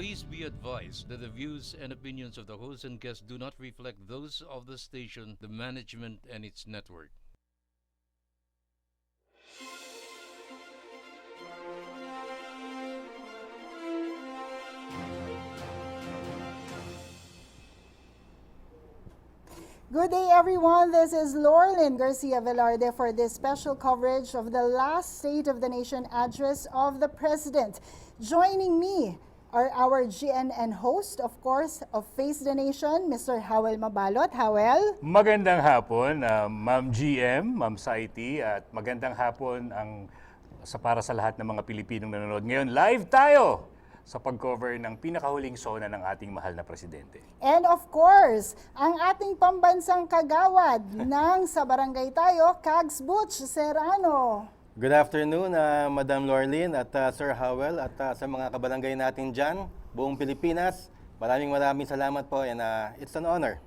Please be advised that the views and opinions of the host and guests do not reflect those of the station, the management, and its network. Good day, everyone. This is Laurelyn Garcia Velarde for this special coverage of the last State of the Nation address of the President. Joining me are our GNN host, of course, of Face the Nation, Mr. Howell Mabalot. Howell. Magandang hapon, Ma'am GM, Ma'am Saiti, at magandang hapon para sa lahat ng mga Pilipinong nanonood. Ngayon, live tayo sa pag-cover ng pinakahuling SONA ng ating mahal na Presidente. And of course, ang ating pambansang kagawad ng sa Barangay Tayo, Kgwd. Butch Serrano. Good afternoon, Madam Laurelyn at Sir Howell at sa mga kabarangay natin dyan, buong Pilipinas. Maraming salamat po and it's an honor.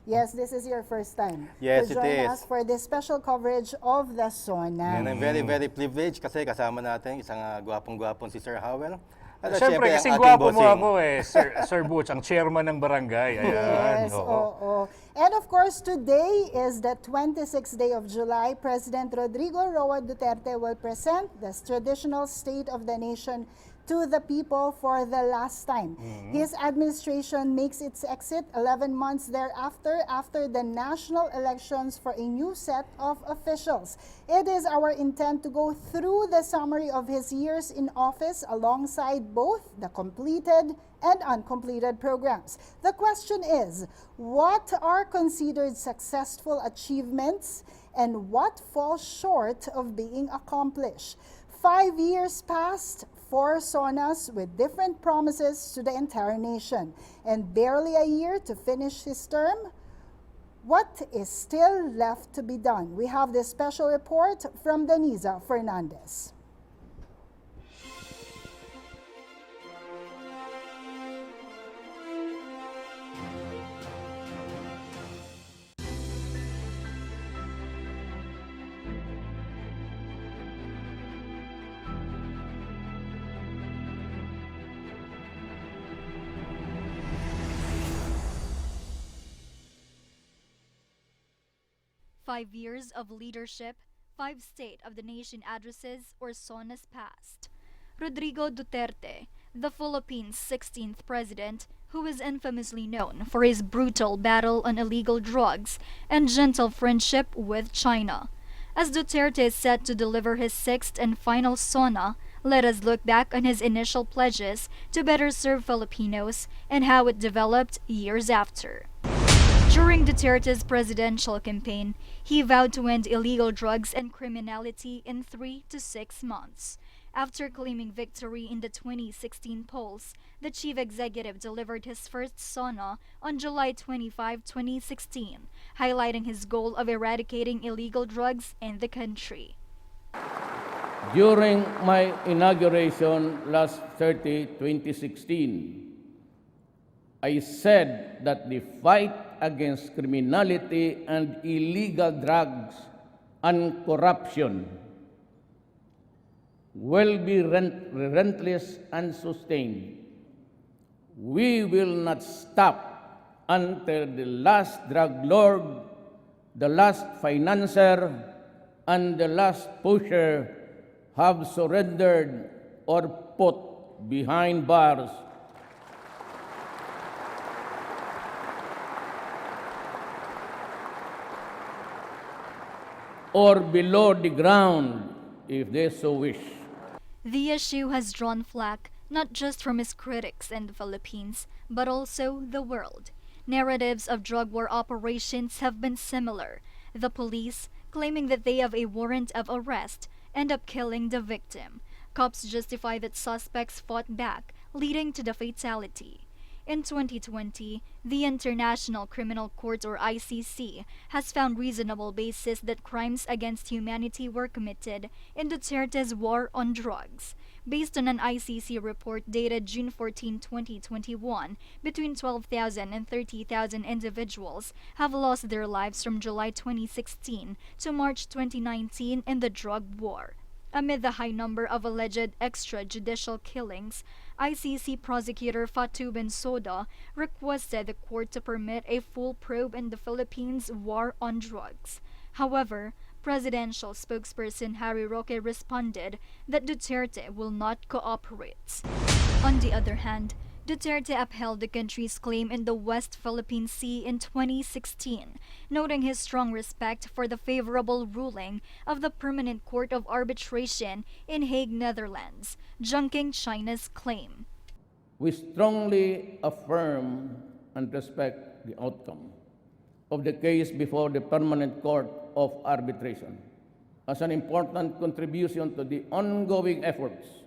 Yes, this is your first time Yes, to join it is. us for this special coverage of the SONA. And I'm very, very privileged kasi kasama natin isang gwapong-gwapong si Sir Howell. At Siyempre, ang kasi ating gwapo mo bossing. ako Sir Butch, ang chairman ng barangay. Ayan. Yes, oo. And of course, today is the 26th day of July. President Rodrigo Roa Duterte will present the traditional State of the Nation to the people for the last time. His administration makes its exit 11 months thereafter after the national elections for a new set of officials. It is our intent to go through the summary of his years in office alongside both the completed and uncompleted programs. The question is, what are considered successful achievements and what falls short of being accomplished? 5 years passed, 4 SONAs with different promises to the entire nation, and barely a year to finish his term. What is still left to be done? We have this special report from Denisa Fernandez. Five years of leadership, 5 State of the Nation addresses or SONAs passed. Rodrigo Duterte, the Philippines' 16th president, who is infamously known for his brutal battle on illegal drugs and gentle friendship with China. As Duterte is set to deliver his 6th and final SONA, let us look back on his initial pledges to better serve Filipinos and how it developed years after. During Duterte's presidential campaign, he vowed to end illegal drugs and criminality in 3 to 6 months. After claiming victory in the 2016 polls, the chief executive delivered his first SONA on July 25, 2016, highlighting his goal of eradicating illegal drugs in the country. During my inauguration last 2016, I said that the fight against criminality and illegal drugs and corruption will be relentless and sustained. We will not stop until the last drug lord, the last financier, and the last pusher have surrendered or put behind bars. Or below the ground, if they so wish. The issue has drawn flack not just from his critics in the Philippines, but also the world. Narratives of drug war operations have been similar. The police, claiming that they have a warrant of arrest, end up killing the victim. Cops justify that suspects fought back, leading to the fatality. In 2020, the International Criminal Court or ICC has found reasonable basis that crimes against humanity were committed in Duterte's war on drugs. Based on an ICC report dated June 14, 2021, between 12,000 and 30,000 individuals have lost their lives from July 2016 to March 2019 in the drug war. Amid the high number of alleged extrajudicial killings, ICC prosecutor Fatou Bensouda requested the court to permit a full probe in the Philippines' war on drugs. However, presidential spokesperson Harry Roque responded that Duterte will not cooperate. On the other hand, Duterte upheld the country's claim in the West Philippine Sea in 2016, noting his strong respect for the favorable ruling of the Permanent Court of Arbitration in Hague, Netherlands, junking China's claim. We strongly affirm and respect the outcome of the case before the Permanent Court of Arbitration as an important contribution to the ongoing efforts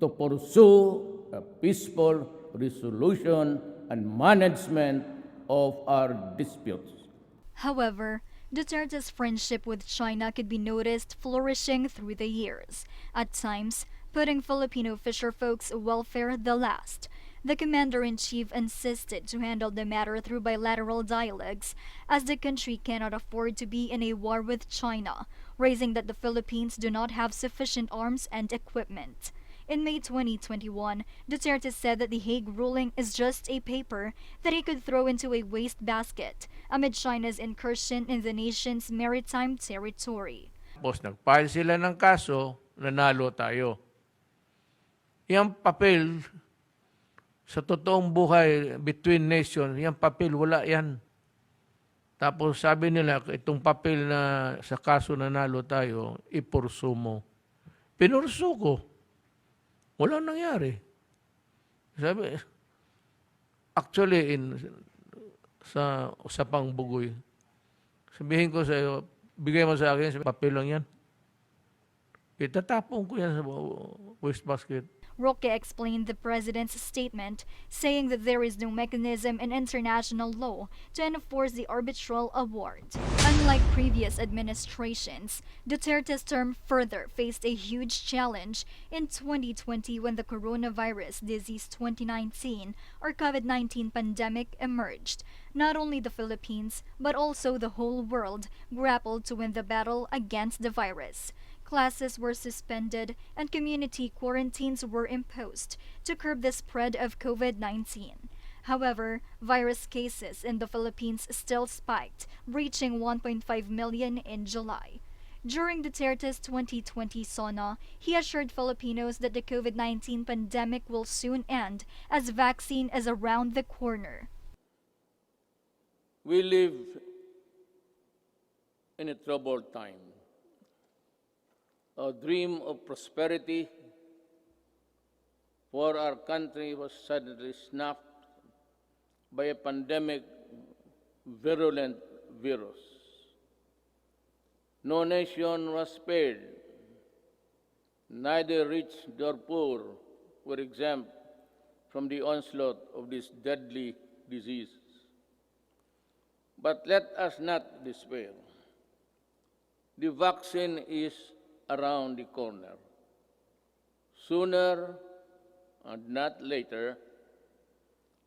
to pursue a peaceful resolution and management of our disputes. However, Duterte's friendship with China could be noticed flourishing through the years, at times putting Filipino fisherfolk's welfare the last. The commander-in-chief insisted to handle the matter through bilateral dialogues, as the country cannot afford to be in a war with China, raising that the Philippines do not have sufficient arms and equipment. In May 2021, Duterte said that the Hague ruling is just a paper that he could throw into a wastebasket amid China's incursion in the nation's maritime territory. Tapos nag-file sila ng kaso, nanalo tayo. Yung papel, sa totoong buhay between nations, yung papel, wala yan. Tapos sabi nila, itong papel na sa kaso nanalo tayo, ipursu mo. Pinursu ko. Wala nangyari. Sabi, actually, sa usapang bugoy, sabihin ko sa iyo, bigay mo sa akin, papel lang yan. Itatapon ko yan sa wastebasket. Roque explained the president's statement, saying that there is no mechanism in international law to enforce the arbitral award. Unlike previous administrations, Duterte's term further faced a huge challenge in 2020 when the coronavirus disease 2019 or COVID-19 pandemic emerged. Not only the Philippines, but also the whole world grappled to win the battle against the virus. Classes were suspended and community quarantines were imposed to curb the spread of COVID-19. However, virus cases in the Philippines still spiked, reaching 1.5 million in July. During Duterte's 2020 SONA, he assured Filipinos that the COVID-19 pandemic will soon end as vaccine is around the corner. We live in a troubled time. A dream of prosperity for our country was suddenly snuffed by a pandemic virulent virus. No nation was spared. Neither rich nor poor were exempt from the onslaught of this deadly disease. But let us not despair. The vaccine is around the corner. Sooner and not later,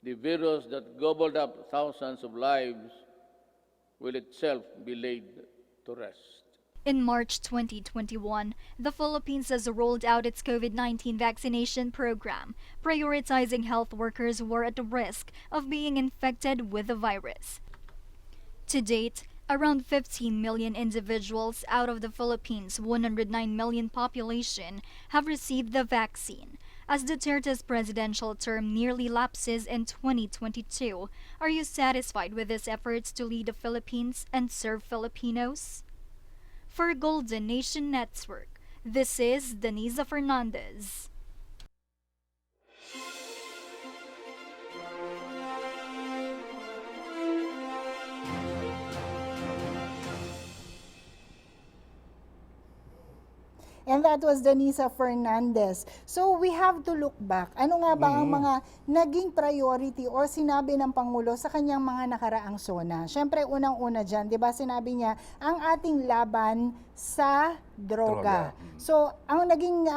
the virus that gobbled up thousands of lives will itself be laid to rest. In March 2021, the Philippines has rolled out its COVID-19 vaccination program, prioritizing health workers who are at risk of being infected with the virus. To date, around 15 million individuals out of the Philippines' 109 million population have received the vaccine. As Duterte's presidential term nearly lapses in 2022, are you satisfied with his efforts to lead the Philippines and serve Filipinos? For Golden Nation Network, this is Denisa Fernandez. And that was Denisa Fernandez. So we have to look back. Ano nga ba ang mga naging priority or sinabi ng Pangulo sa kanyang mga nakaraang SONA? Siyempre, unang-una dyan, di ba sinabi niya, ang ating laban sa droga. So, ang naging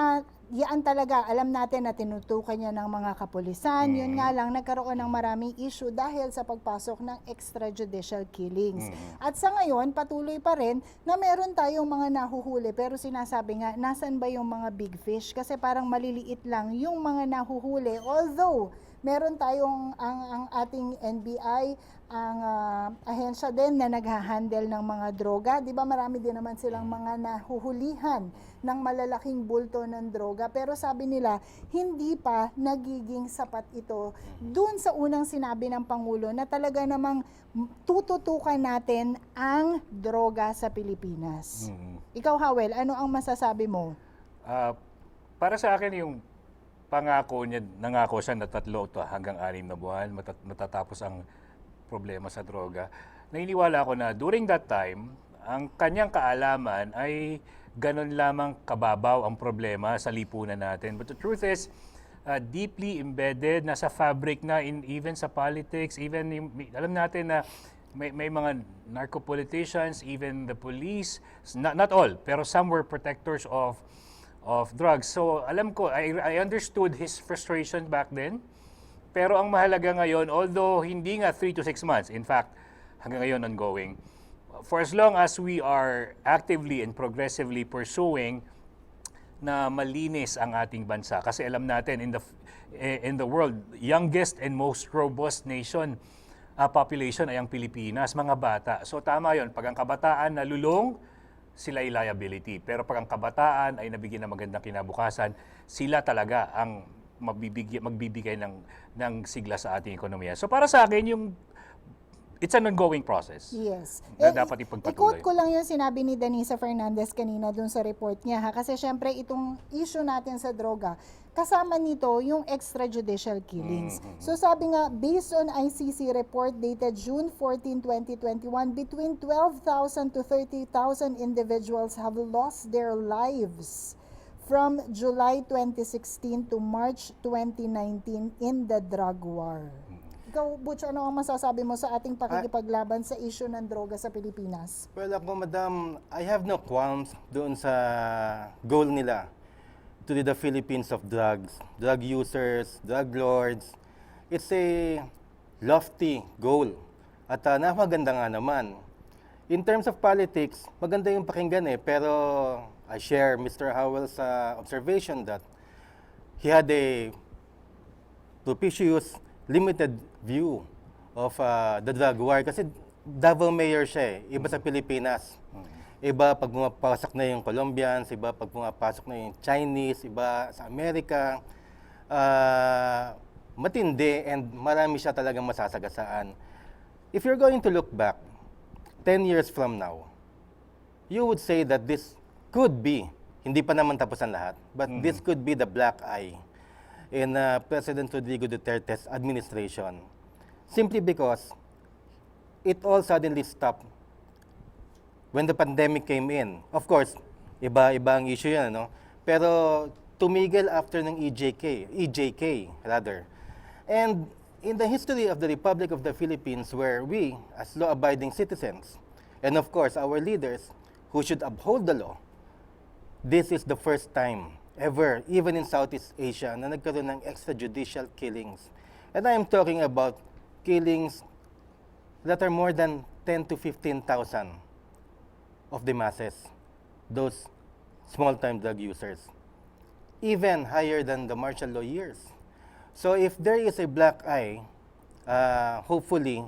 yan talaga, alam natin na tinutukan niya ng mga kapulisan. Yun nga lang, nagkaroon ng maraming issue dahil sa pagpasok ng extrajudicial killings. At sa ngayon, patuloy pa rin na meron tayong mga nahuhuli. Pero sinasabi nga, nasan ba yung mga big fish? Kasi parang maliliit lang yung mga nahuhuli. Although, meron tayong ang ating NBI, ang ahensya din na naghahandle ng mga droga. Di ba marami din naman silang mga nahuhulihan ng malalaking bulto ng droga. Pero sabi nila, hindi pa nagiging sapat ito dun sa unang sinabi ng Pangulo na talaga namang tututukan natin ang droga sa Pilipinas. Ikaw, Howell, ano ang masasabi mo? Para sa akin yung pangako niya, nangako siya na 3 hanggang 6 na buwan, matatapos ang problema sa droga. Naniniwala ako na during that time, ang kanyang kaalaman ay ganon lamang kababaw ang problema sa lipunan natin. But the truth is, deeply embedded, nasa fabric na, even sa politics, even alam natin na may mga narco-politicians, even the police, not all, pero some were protectors of drugs. So alam ko, I understood his frustration back then. Pero ang mahalaga ngayon, although hindi nga 3 to 6 months, in fact, hanggang ngayon ongoing, for as long as we are actively and progressively pursuing na malinis ang ating bansa. Kasi alam natin, in the world, youngest and most robust nation population ay ang Pilipinas, mga bata. So tama yon, pag ang kabataan nalulong, sila ay liability. Pero pag ang kabataan ay nabigyan ng magandang kinabukasan, sila talaga ang magbibigay ng sigla sa ating ekonomiya. So para sa akin, it's an ongoing process. Yes. Na dapat ipagpatuloy. I-quote ko lang yung sinabi ni Danisa Fernandez kanina dun sa report niya. Kasi syempre itong issue natin sa droga, kasama nito yung extrajudicial killings. So sabi nga, based on ICC report dated June 14, 2021, between 12,000 to 30,000 individuals have lost their lives from July 2016 to March 2019 in the drug war. Ikaw, Butch, ano ang masasabi mo sa ating pakikipaglaban sa issue ng droga sa Pilipinas? Well, ako, madam, I have no qualms doon sa goal nila to rid the Philippines of drugs, drug users, drug lords. It's a lofty goal. At napaganda nga naman. In terms of politics, maganda yung pakinggan pero I share Mr. Howell's observation that he had a propitious, limited view of the drug war kasi Davao mayor siya iba sa Pilipinas. Iba pag pumapasok na yung Colombians, iba pag pumapasok na yung Chinese, iba sa Amerika. Matindi and marami siya talagang masasagasaan. If you're going to look back 10 years from now, you would say that this could be, hindi pa naman tapos ang lahat, but this could be the black eye in President Rodrigo Duterte's administration. Simply because it all suddenly stopped when the pandemic came in. Of course, iba ang issue yan, no? Pero tumigil after ng EJK rather. And in the history of the Republic of the Philippines, where we, as law-abiding citizens, and of course our leaders, who should uphold the law, this is the first time ever, even in Southeast Asia, na nagkaroon ng extrajudicial killings. And I am talking about killings that are more than 10 to 15,000 of the masses, those small-time drug users, even higher than the martial law years. So if there is a black eye, hopefully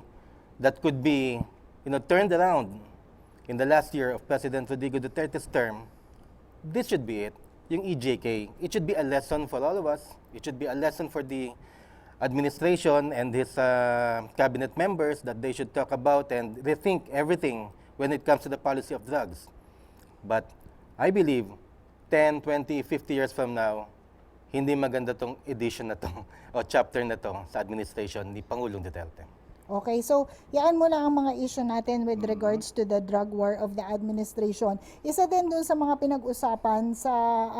that could be turned around in the last year of President Rodrigo Duterte's term, this should be it. Yung EJK, it should be a lesson for all of us. It should be a lesson for the administration and his cabinet members that they should talk about and rethink everything when it comes to the policy of drugs. But I believe 10, 20, 50 years from now, hindi maganda tong edition na to o chapter na to sa administration ni Pangulong Duterte. Okay, so yaan mo lang ang mga issue natin with regards to the drug war of the administration. Isa din dun sa mga pinag-usapan sa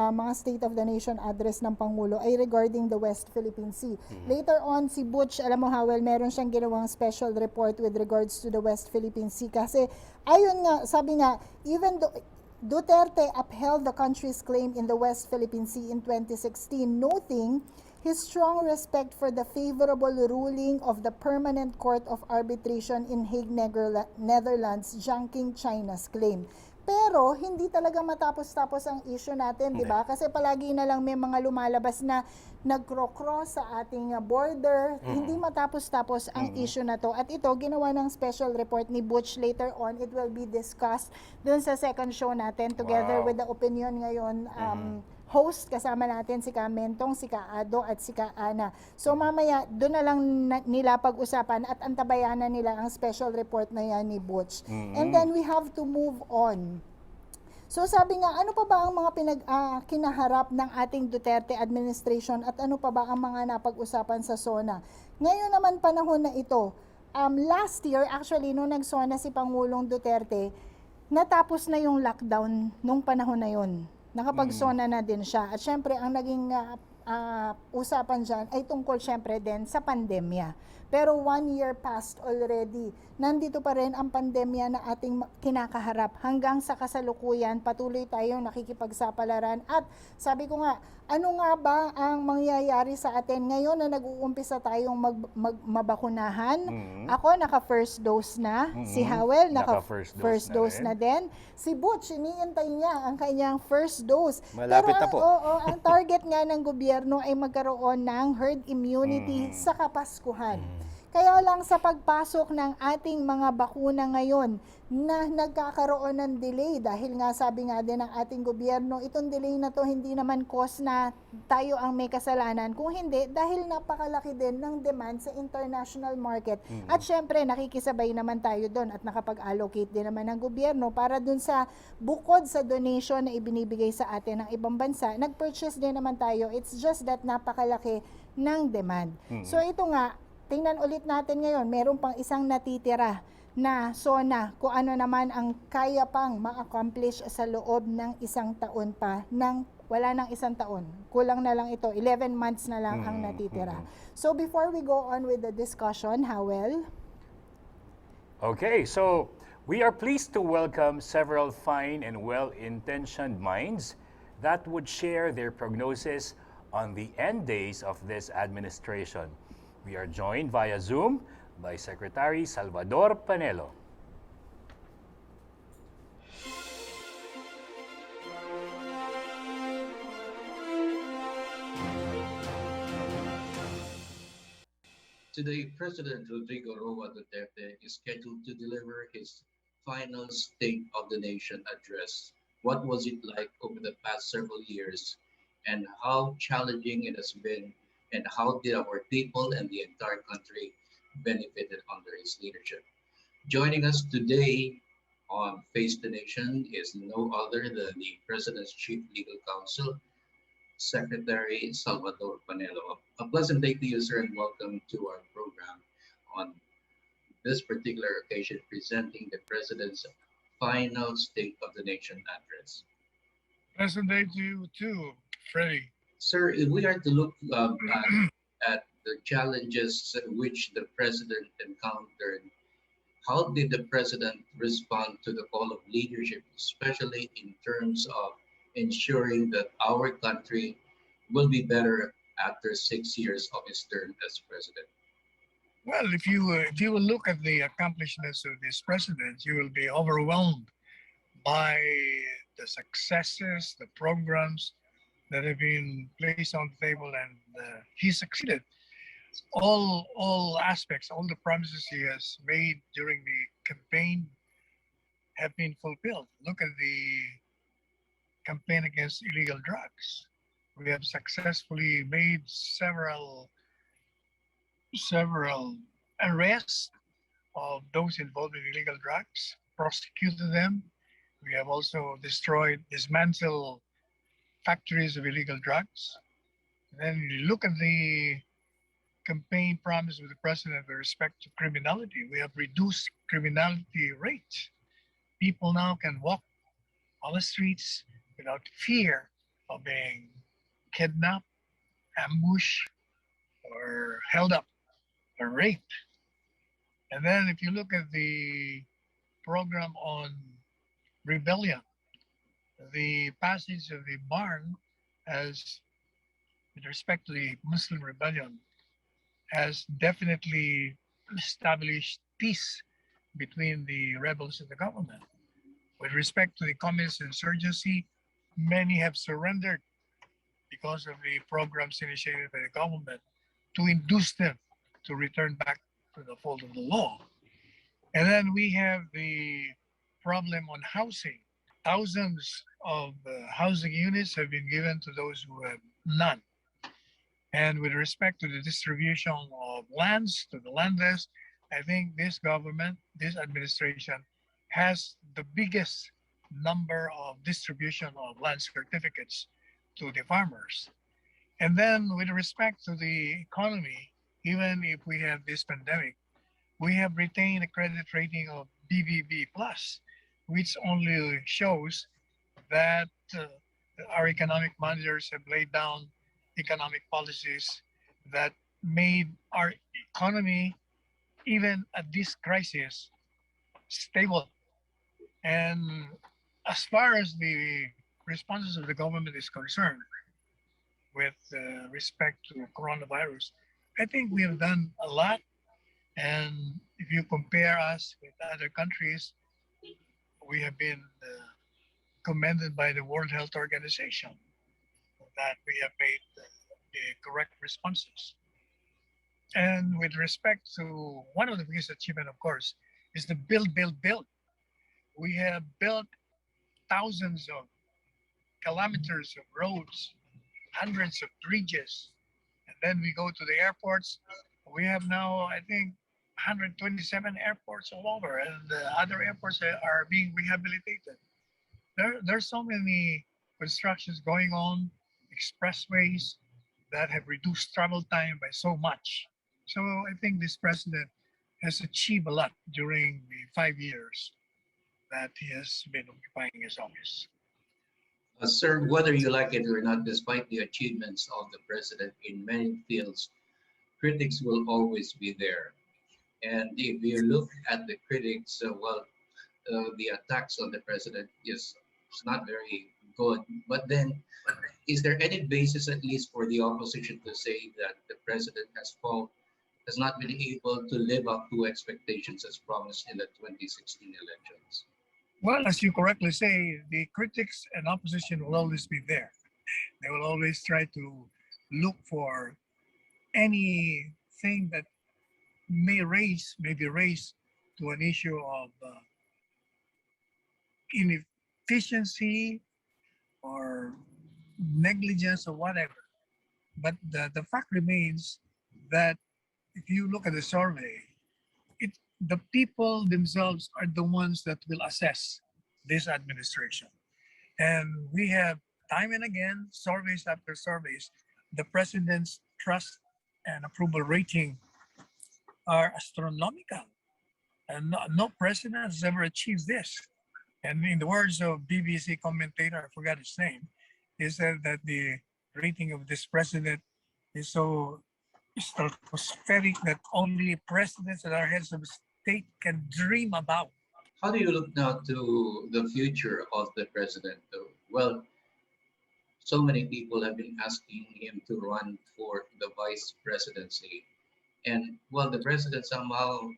mga State of the Nation address ng Pangulo ay regarding the West Philippine Sea. Later on, si Butch, alam mo Howell, meron siyang ginawang special report with regards to the West Philippine Sea kasi ayun nga, sabi nga, even though Duterte upheld the country's claim in the West Philippine Sea in 2016, noting his strong respect for the favorable ruling of the Permanent Court of Arbitration in Hague, Netherlands, junking China's claim. Pero hindi talaga matapos-tapos ang issue natin, di ba? Kasi palagi na lang may mga lumalabas na nagkro-cross sa ating border. Hindi matapos-tapos ang issue na to. At ito, ginawa ng special report ni Butch. Later on, it will be discussed dun sa second show natin together with the opinion ngayon host, kasama natin si Mentong, si Ado at si Ana. So mamaya, doon na lang nila pag-usapan at antabayanan nila ang special report na yan ni Butch. And then we have to move on. So sabi nga, ano pa ba ang mga kinaharap ng ating Duterte administration at ano pa ba ang mga napag-usapan sa SONA? Ngayon naman panahon na ito, last year actually nung nag-SONA si Pangulong Duterte, natapos na yung lockdown nung panahon na yon. Nakapag-SONA na din siya. At syempre, ang naging usapan dyan ay tungkol syempre din sa pandemya. Pero 1 year passed already. Nandito pa rin ang pandemya na ating kinakaharap. Hanggang sa kasalukuyan, patuloy tayong nakikipagsapalaran. At sabi ko nga, ano nga ba ang mangyayari sa atin ngayon na nag-uumpisa tayong mabakunahan? Ako, naka-first dose na. Si Howell, naka-first dose na din. Si Butch, iniintay niya ang kanyang first dose. Malapit Pero na po. ang target nga ng gobyerno ay magkaroon ng herd immunity sa Kapaskuhan. Kaya lang sa pagpasok ng ating mga bakuna ngayon na nagkakaroon ng delay dahil nga sabi nga din ng ating gobyerno, itong delay na to hindi naman cause na tayo ang may kasalanan. Kung hindi, dahil napakalaki din ng demand sa international market. At syempre, nakikisabay naman tayo doon at nakapag-allocate din naman ng gobyerno para dun sa bukod sa donation na ibinibigay sa atin ng ibang bansa, nag-purchase din naman tayo. It's just that napakalaki ng demand. So ito nga, tingnan ulit natin ngayon, meron pang isang natitira na SONA kung ano naman ang kaya pang ma-accomplish sa loob ng isang taon pa wala ng isang taon. Kulang na lang ito, 11 months na lang ang natitira. So before we go on with the discussion, Howell? Okay, so we are pleased to welcome several fine and well-intentioned minds that would share their prognosis on the end days of this administration. We are joined via Zoom by Secretary Salvador Panelo. Today, President Rodrigo Roa Duterte is scheduled to deliver his final State of the Nation address. What was it like over the past several years, and how challenging it has been, and how did our people and the entire country benefited under his leadership? Joining us today on Face the Nation is no other than the President's Chief Legal Counsel, Secretary Salvador Panelo. A pleasant day to you, sir, and welcome to our program on this particular occasion, presenting the President's final State of the Nation address. Pleasant day to you too, Freddie. Sir, if we are to look at the challenges which the President encountered, how did the President respond to the call of leadership, especially in terms of ensuring that our country will be better after 6 years of his term as President? Well, if you will look at the accomplishments of this president, you will be overwhelmed by the successes, the programs that have been placed on the table, and he succeeded. All aspects, all the promises he has made during the campaign have been fulfilled. Look at the campaign against illegal drugs. We have successfully made several arrests of those involved in illegal drugs, prosecuted them. We have also dismantled factories of illegal drugs. And then you look at the campaign promise of the president with respect to criminality. We have reduced criminality rates. People now can walk on the streets without fear of being kidnapped, ambushed, or held up or raped. And then if you look at the program on rebellion, the passage of the barn as with respect to the Muslim rebellion has definitely established peace between the rebels and the government. With respect to the communist insurgency, many have surrendered because of the programs initiated by the government to induce them to return back to the fold of the law. And then we have the problem on housing. Thousands of housing units have been given to those who have none. And with respect to the distribution of lands to the landless, I think this government, this administration, has the biggest number of distribution of land certificates to the farmers. And then with respect to the economy, even if we have this pandemic, we have retained a credit rating of BBB plus, which only shows that our economic managers have laid down economic policies that made our economy, even at this crisis, stable. And as far as the responses of the government is concerned, with respect to coronavirus, I think we have done a lot. And if you compare us with other countries, we have been commended by the World Health Organization that we have made the correct responses. And with respect to one of the biggest achievement, of course, is the build, build, build. We have built thousands of kilometers of roads, hundreds of bridges, and then we go to the airports. We have now, I think, 127 airports all over, and the other airports are being rehabilitated. There's so many constructions going on, expressways that have reduced travel time by so much. So I think this president has achieved a lot during the 5 years that he has been occupying his office. Sir, whether you like it or not, despite the achievements of the president in many fields, critics will always be there. And if you look at the critics, the attacks on the president is not very good. But then, is there any basis, at least for the opposition, to say that the president has not been able to live up to expectations as promised in the 2016 elections? Well, as you correctly say, the critics and opposition will always be there. They will always try to look for anything that may be raised to an issue of inefficiency or negligence or whatever. But the fact remains that if you look at the survey, the people themselves are the ones that will assess this administration. And we have time and again, surveys after surveys, the president's trust and approval rating are astronomical. And no president has ever achieved this. And in the words of BBC commentator, I forgot his name, he said that the rating of this president is so stratospheric that only presidents that are heads of state can dream about. How do you look now to the future of the president, though? Well, so many people have been asking him to run for the vice presidency. And well, the president somehow,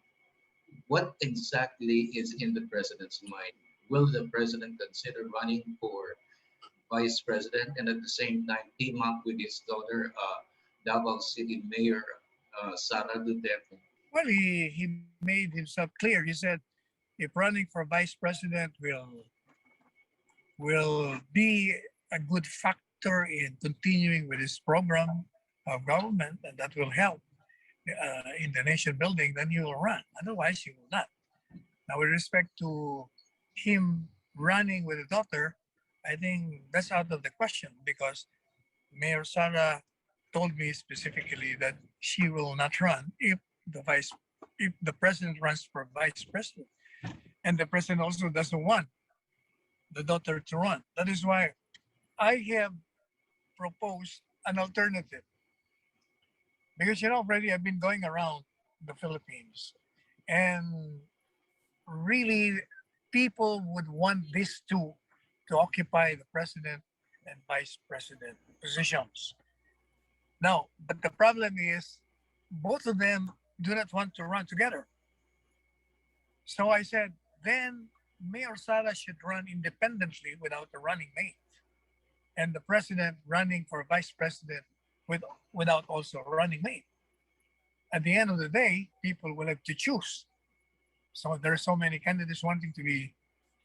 what exactly is in the president's mind? Will the president consider running for vice president and at the same time team up with his daughter, Davao City Mayor Sara Duterte? Well, he made himself clear. He said if running for vice president will be a good factor in continuing with his program of government, and that will help in the nation building, then he will run. Otherwise, he will not. Now, with respect to him running with a daughter, I think that's out of the question because Mayor Sara told me specifically that she will not run if the president runs for vice president. And the president also doesn't want the daughter to run. That is why I have proposed an alternative. Because already I've been going around the Philippines and really people would want these two to occupy the president and vice president positions. Now, but the problem is both of them do not want to run together. So I said, then Mayor Sara should run independently without a running mate, and the president running for vice president without also a running mate. At the end of the day, people will have to choose. So there are so many candidates wanting to be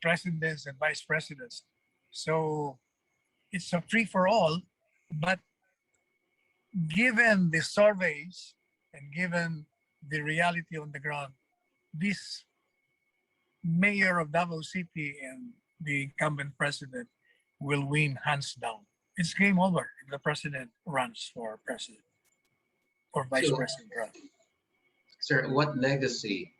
presidents and vice presidents. So it's a free for all, but given the surveys and given the reality on the ground, this mayor of Davao City and the incumbent president will win hands down. It's game over if the president runs for president or vice So, president. sir, what legacy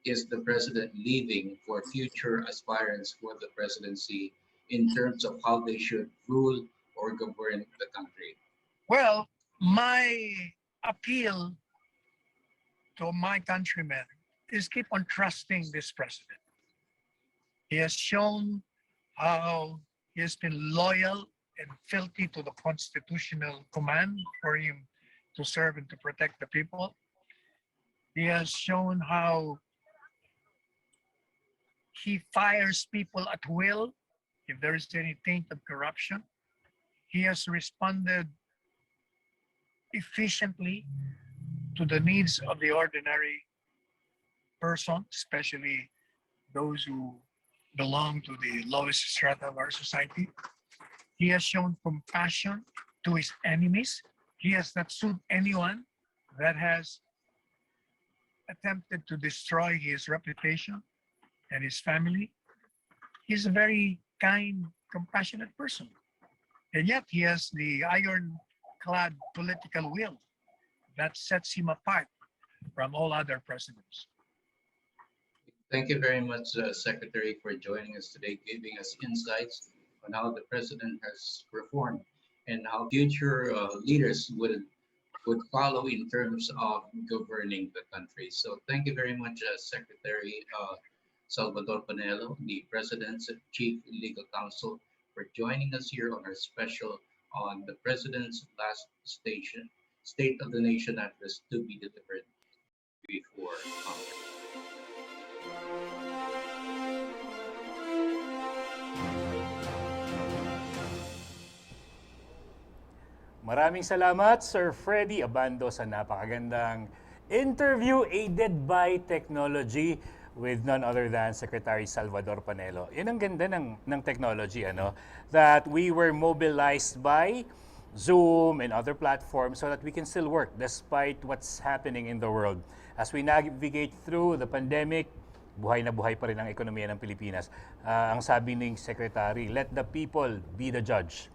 is the president leaving for future aspirants for the presidency in terms of how they should rule or govern the country? Well, my appeal to my countrymen is keep on trusting this president. He has shown how he has been loyal and fealty to the constitutional command for him to serve and to protect the people. He has shown how he fires people at will if there is any taint of corruption. He has responded efficiently to the needs of the ordinary person, especially those who belong to the lowest strata of our society. He has shown compassion to his enemies. He has not sued anyone that has attempted to destroy his reputation and his family. He's a very kind, compassionate person. And yet he has the ironclad political will that sets him apart from all other presidents. Thank you very much, Secretary, for joining us today, giving us insights on how the president has performed and how future leaders would follow in terms of governing the country. So thank you very much, Secretary Salvador Panelo, the President's Chief Legal Counsel, for joining us here on our special on the President's last State of the Nation address to be delivered before Congress. Maraming salamat, Sir Freddy Abando, sa napakagandang interview aided by technology with none other than Secretary Salvador Panelo. Yan ang ganda ng technology, ano? That we were mobilized by Zoom and other platforms so that we can still work despite what's happening in the world. As we navigate through the pandemic, buhay na buhay pa rin ang ekonomiya ng Pilipinas. Ang sabi ng Secretary, let the people be the judge.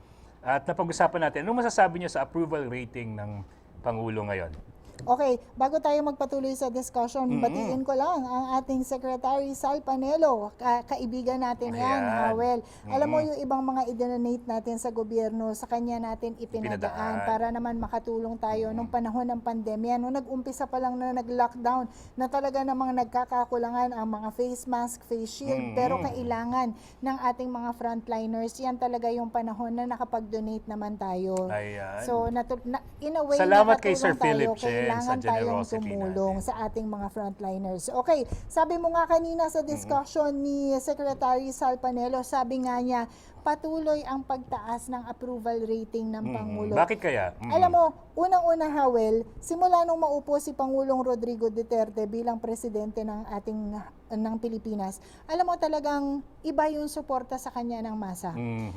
At napag-usapan natin, anong masasabi niyo sa approval rating ng Pangulo ngayon? Okay, bago tayo magpatuloy sa discussion, batiin ko lang ang ating Secretary Sal Panelo, kaibigan natin yan, Howell. Alam mo yung ibang mga i-donate natin sa gobyerno, sa kanya natin ipinadaan para naman makatulong tayo nung panahon ng pandemya. Nung nag-umpisa pa lang na nag-lockdown, na talaga namang nagkakakulangan ang mga face mask, face shield, pero kailangan ng ating mga frontliners. Yan talaga yung panahon na nakapag-donate naman tayo. Ayan. So, in a way, salamat kay Sir tayo, Philip kailangan tayong tumulong sa ating mga frontliners. Okay, sabi mo nga kanina sa discussion ni Secretary Sal Panelo, sabi nga niya, patuloy ang pagtaas ng approval rating ng Pangulo. Bakit kaya? Alam mo, unang-una, Howell, simula nung maupo si Pangulong Rodrigo Duterte bilang presidente ng Pilipinas, alam mo talagang iba yung suporta sa kanya ng masa.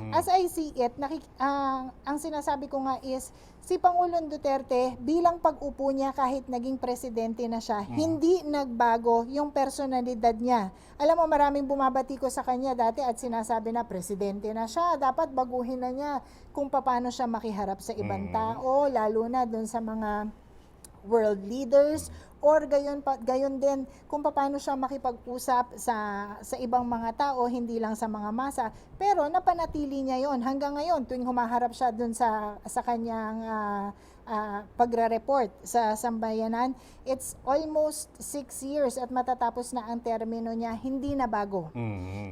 As I see it, ang sinasabi ko nga is, si Pangulong Duterte, bilang pag-upo niya kahit naging presidente na siya, hindi nagbago yung personalidad niya. Alam mo, maraming bumabati ko sa kanya dati at sinasabi na presidente na siya, dapat baguhin na niya kung paano siya makiharap sa ibang tao, lalo na dun sa mga world leaders, or gayon din kung paano siya makipag-usap sa ibang mga tao, hindi lang sa mga masa. Pero napanatili niya yon hanggang ngayon tuwing humaharap siya dun sa kanyang pagre-report sa sambayanan. It's almost 6 years at matatapos na ang termino niya, hindi na bago.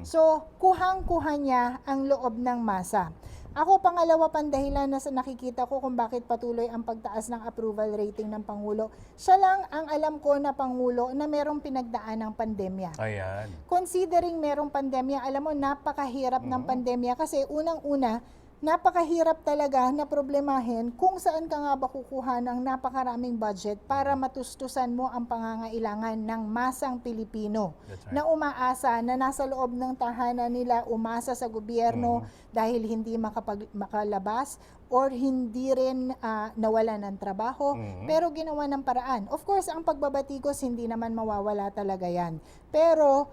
So, kuhang-kuha niya ang loob ng masa. Ako, pangalawa pang dahilan na nakikita ko kung bakit patuloy ang pagtaas ng approval rating ng Pangulo. Siya lang ang alam ko na Pangulo na merong pinagdaan ng pandemya. Ayan. Considering merong pandemya, alam mo, napakahirap ng pandemya kasi unang-una, napakahirap talaga na problemahin kung saan ka nga ba kukuha ng napakaraming budget para matustusan mo ang pangangailangan ng masang Pilipino na umaasa na nasa loob ng tahanan nila, umasa sa gobyerno dahil hindi makalabas or hindi rin nawalan ng trabaho, pero ginawa ng paraan. Of course, ang pagbabatikos hindi naman mawawala talaga yan. Pero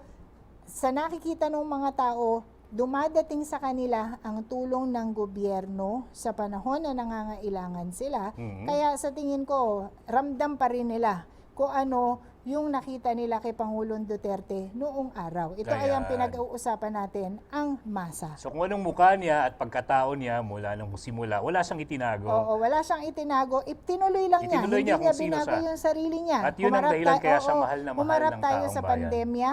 sa nakikita ng mga tao, dumadating sa kanila ang tulong ng gobyerno sa panahon na nangangailangan sila. Kaya sa tingin ko, ramdam pa rin nila kung ano yung nakita nila kay Pangulong Duterte noong araw. Ito ay ang pinag-uusapan natin, ang masa. So kung anong mukha niya at pagkatao niya mula nung simula, wala siyang itinago. Oo, wala siyang itinago. Itinuloy lang niya. Itinuloy Hindi niya niya kung sino binago siya. yung sarili niya. At yun ang dahilan kaya siya mahal na mahal humarap ng tayo taong sa bayan. pandemya.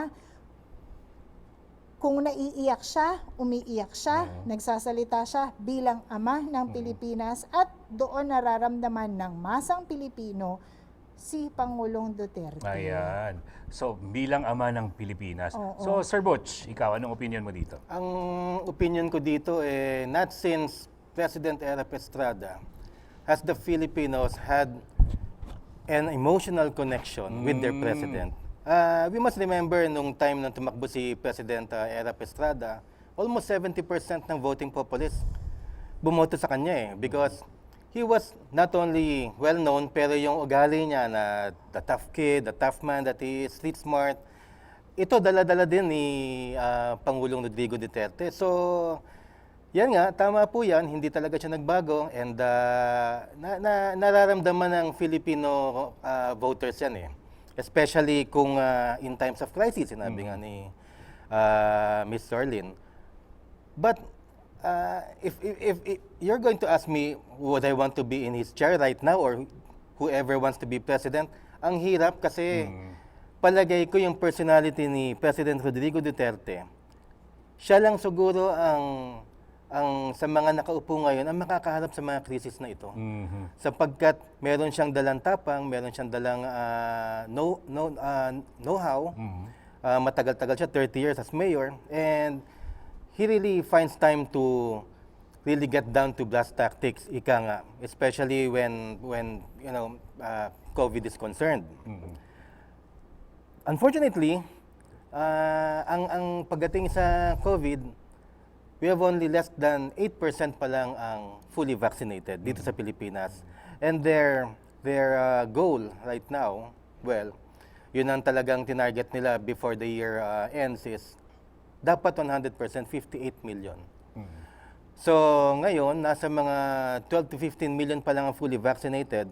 Kung naiiyak siya, umiiyak siya, nagsasalita siya bilang ama ng Pilipinas at doon nararamdaman ng masang Pilipino si Pangulong Duterte. Ayan. So, bilang ama ng Pilipinas. Oo. So, Sir Butch, ikaw, anong opinion mo dito? Ang opinion ko dito, not since President Estrada has the Filipinos had an emotional connection with their president. We must remember nung time nang tumakbo si President Estrada, almost 70% ng voting populace bumoto sa kanya because he was not only well-known, pero yung ugali niya na the tough kid, the tough man that he is, street smart, ito dala-dala din ni Pangulong Rodrigo Duterte. So, yan nga, tama po yan, hindi talaga siya nagbago and nararamdaman ng Filipino voters yan Especially kung in times of crisis, sinabi nga ni Ms. Sorlin. But if you're going to ask me, would I want to be in his chair right now or whoever wants to be president, ang hirap kasi palagay ko yung personality ni President Rodrigo Duterte, siya lang siguro ang sa mga nakaupo ngayon ang makakaharap sa mga krisis na ito. Sapagkat meron siyang dalang tapang, meron siyang dalang know-how. Matagal-tagal siya, 30 years as mayor, and he really finds time to really get down to brass tactics, ika nga, especially when COVID is concerned. Unfortunately, ang pagdating sa COVID, we have only less than 8% pa lang ang fully vaccinated dito sa Pilipinas. And their goal right now, well, yun ang talagang tinarget nila before the year ends is dapat 100%, 58 million. So ngayon, nasa mga 12 to 15 million pa lang ang fully vaccinated.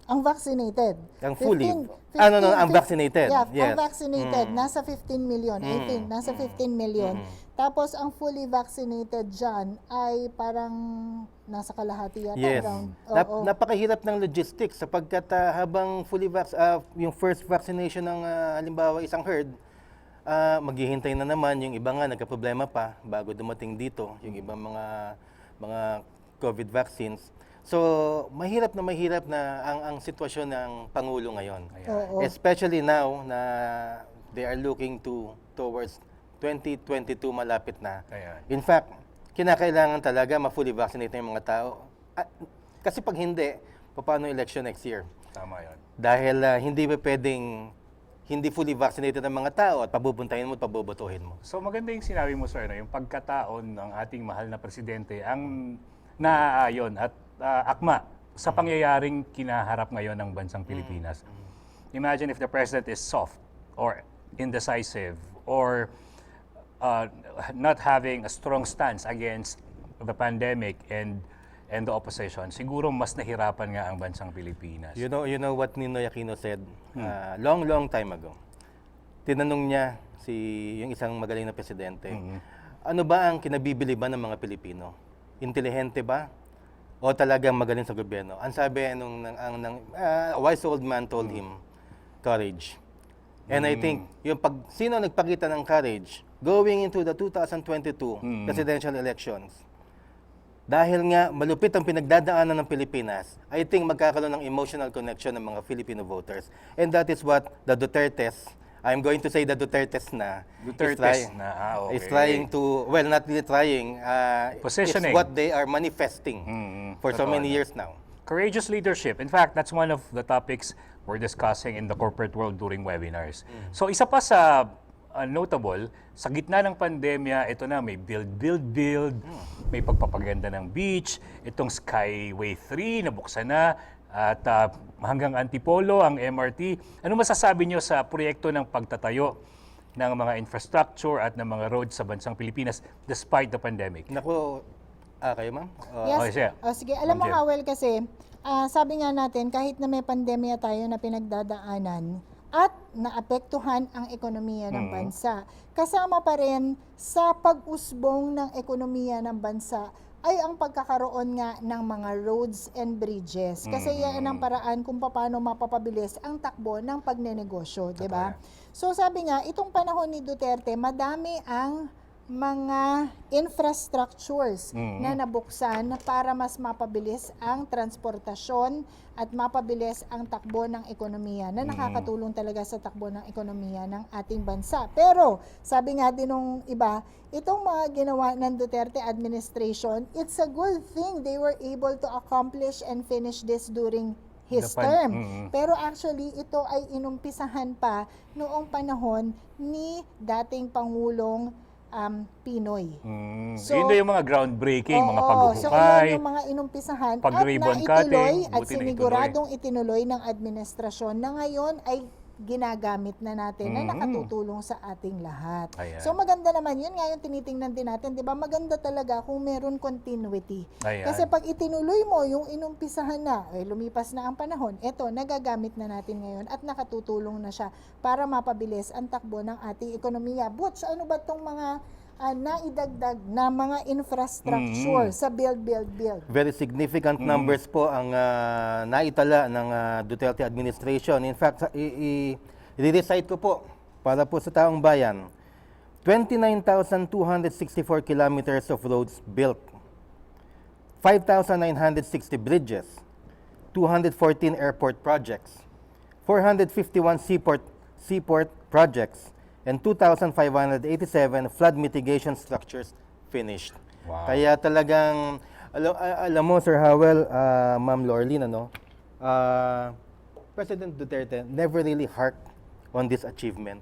Ang vaccinated. Ang fully. Ang vaccinated. Yeah, yes. ang vaccinated, nasa 15 million. 18, nasa 15 million. Tapos, ang fully vaccinated dyan ay parang nasa kalahati yata. Yes. Napakahirap ng logistics sapagkat habang fully yung first vaccination ng halimbawa isang herd, maghihintay na naman, yung iba nga nagka-problema pa bago dumating dito, yung ibang mga COVID vaccines. So, mahirap na ang sitwasyon ng Pangulo ngayon. Especially now na they are looking towards 2022 malapit na. In fact, kinakailangan talaga ma-fully vaccinate na yung mga tao. Kasi pag hindi, paano election next year? Tama yan. Dahil hindi pa pwedeng hindi fully vaccinated ang mga tao at pabubuntahin mo at pabobotohin mo. So maganda yung sinabi mo, sir, yung pagkataon ng ating mahal na presidente ang naaayon at akma sa pangyayaring kinaharap ngayon ng bansang Pilipinas. Imagine if the president is soft or indecisive or not having a strong stance against the pandemic and and the opposition, siguro mas nahirapan nga ang bansang Pilipinas. You know what Ninoy Aquino said long time ago. Tinanong niya yung isang magaling na presidente, ano ba ang kinabibili ba ng mga Pilipino? Intelihente ba? O talagang magaling sa gobyerno? Ang sabi a wise old man told him, courage. And I think, sino nagpakita ng courage going into the 2022 presidential elections, dahil nga malupit ang pinagdadaanan ng Pilipinas, I think magkakaroon ng emotional connection ng mga Filipino voters. And that is what the Dutertes, I'm going to say the Dutertes na, is trying to, well, not really trying, Positioning. it's what they are manifesting for so many years now. Courageous leadership. In fact, that's one of the topics we're discussing in the corporate world during webinars. So isa pa sa notable, sa gitna ng pandemya, ito na, may build, may pagpapaganda ng beach, itong Skyway 3 nabuksan na, at hanggang Antipolo, ang MRT. Ano masasabi nyo sa proyekto ng pagtatayo ng mga infrastructure at ng mga roads sa bansang Pilipinas despite the pandemic? Naku, kayo ma'am? Yes. Okay, siya. Sige, alam mo, Ma'am Jem. Howell, kasi sabi nga natin, kahit na may pandemya tayo na pinagdadaanan at naapektuhan ang ekonomiya ng bansa, kasama pa rin sa pag-usbong ng ekonomiya ng bansa ay ang pagkakaroon nga ng mga roads and bridges. Kasi yan ang paraan kung paano mapapabilis ang takbo ng pagnenegosyo, di ba? So sabi nga, itong panahon ni Duterte, madami ang mga infrastructures na nabuksan para mas mapabilis ang transportasyon at mapabilis ang takbo ng ekonomiya na nakakatulong talaga sa takbo ng ekonomiya ng ating bansa. Pero sabi nga din ng iba, itong mga ginawa ng Duterte administration, it's a good thing they were able to accomplish and finish this during his term. Pero actually, ito ay inumpisahan pa noong panahon ni dating Pangulong Pinoy. So, yun na yung mga groundbreaking, mga so paghuhukay, iyan yung mga inumpisahan at pag-ribbon naituloy cutting, at buti na siniguradong itinuloy ng administrasyon na ngayon ay ginagamit na natin na nakatutulong sa ating lahat. Ayan. So maganda naman, yun nga yung tinitingnan din natin, di ba? Maganda talaga kung meron continuity. Ayan. Kasi pag itinuloy mo yung inumpisahan na, lumipas na ang panahon, eto, nagagamit na natin ngayon at nakatutulong na siya para mapabilis ang takbo ng ating ekonomiya. Butch, ano ba itong mga naidagdag na mga infrastructure sa build? Very significant numbers po ang naitala ng Duterte administration. In fact, i-recite ko po para po sa taong bayan. 29,264 kilometers of roads built, 5,960 bridges, 214 airport projects, 451 seaport projects, and 2,587 flood mitigation structures finished. Wow. Kaya talagang, alam mo, Sir Howell, Ma'am Lorlene, President Duterte never really harked on this achievement.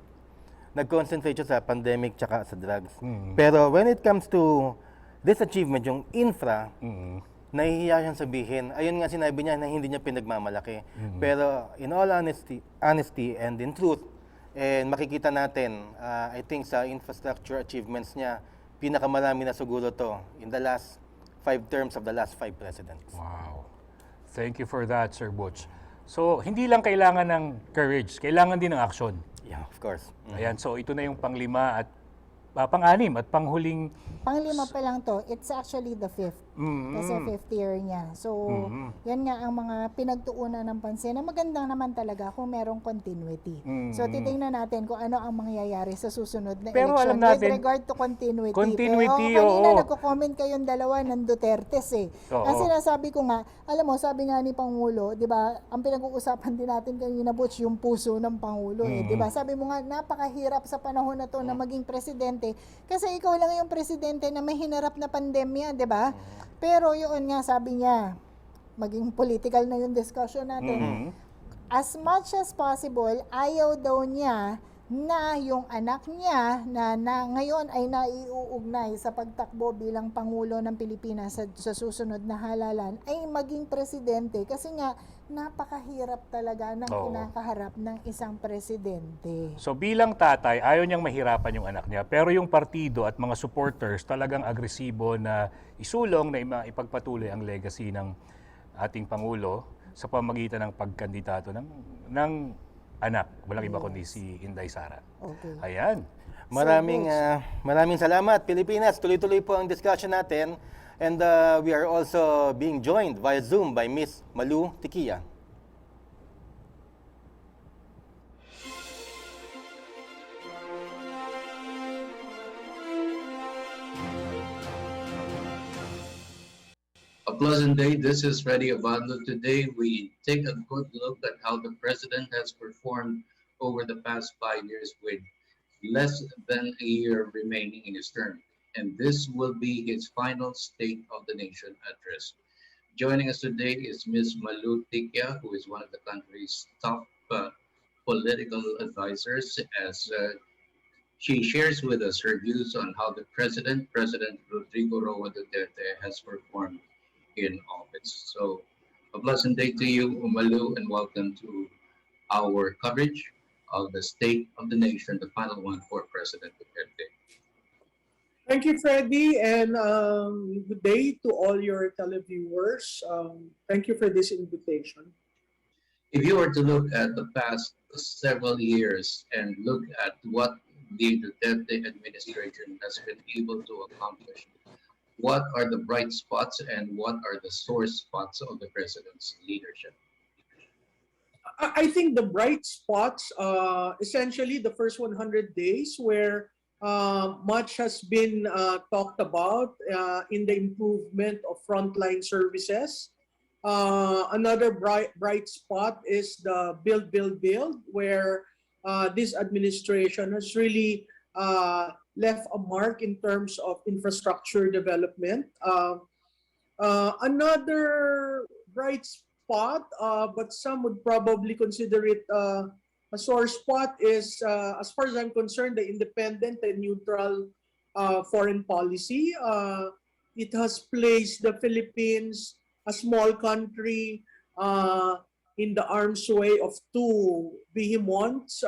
Nag-concentrate siya sa pandemic tsaka sa drugs. Pero when it comes to this achievement, yung infra, nahihiya siyang sabihin. Ayun nga sinabi niya na hindi niya pinagmamalaki. Pero in all honesty and in truth, and makikita natin, I think sa infrastructure achievements niya, pinakamarami na siguro to in the last 5 terms of the last 5 presidents. Wow. Thank you for that, Sir Butch. So, hindi lang kailangan ng courage, kailangan din ng action. Yeah, of course. Ayan, so ito na yung panglima at pang-anim at panghuling. Panglima pa lang to, it's actually the 5th. Kasi 5th year niya. So, yan nga ang mga pinagtuunan ng pansin na magandang naman talaga kung merong continuity. So, titingnan natin kung ano ang mangyayari sa susunod na Pero election alam natin, with regard to continuity. continuity, Pero kanina oo. nagko-comment kayong dalawa ng Dutertes Oo. Ang sinasabi ko nga, alam mo, sabi nga ni Pangulo, di ba, ang pinag-uusapan din natin kanina, Butch, yung puso ng Pangulo. Di ba? Sabi mo nga, napakahirap sa panahon na to na maging presidente kasi ikaw lang yung presidente na may hinarap na pandemya, di ba? Pero yun nga, sabi niya, maging political na yung discussion natin. As much as possible, ayaw daw niya na yung anak niya na ngayon ay naiuugnay sa pagtakbo bilang Pangulo ng Pilipinas sa susunod na halalan ay maging presidente kasi nga napakahirap talaga ng Oo. kinakaharap ng isang presidente. So bilang tatay, ayaw niyang mahirapan yung anak niya. Pero yung partido at mga supporters talagang agresibo na isulong na ipagpatuloy ang legacy ng ating Pangulo sa pamagitan ng pagkandidato ng anak. Walang iba kundi si Inday Sara. Okay. Ayan. Maraming salamat, Pilipinas. Tuloy-tuloy po ang discussion natin. And we are also being joined via Zoom by Miss Malu Tikia. A pleasant day. This is Freddy Abando. Today, we take a good look at how the president has performed over the past 5 years with less than a year remaining in his term. And this will be his final State of the Nation address. Joining us today is Ms. Malu Tikia, who is one of the country's top political advisors, as she shares with us her views on how the President Rodrigo Roa Duterte, has performed in office. So, a pleasant day to you, Malu, and welcome to our coverage of the State of the Nation, the final one for President Duterte. Thank you, Freddie, and good day to all your televiewers. Thank you for this invitation. If you were to look at the past several years and look at what the Duterte administration has been able to accomplish, what are the bright spots and what are the sore spots of the president's leadership? I think the bright spots, essentially the first 100 days where much has been talked about in the improvement of frontline services. Another bright spot is the build, where this administration has really left a mark in terms of infrastructure development. Another bright spot, but some would probably consider it a sore spot, is, as far as I'm concerned, the independent and neutral foreign policy. It has placed the Philippines, a small country, in the arm's way of two behemoths.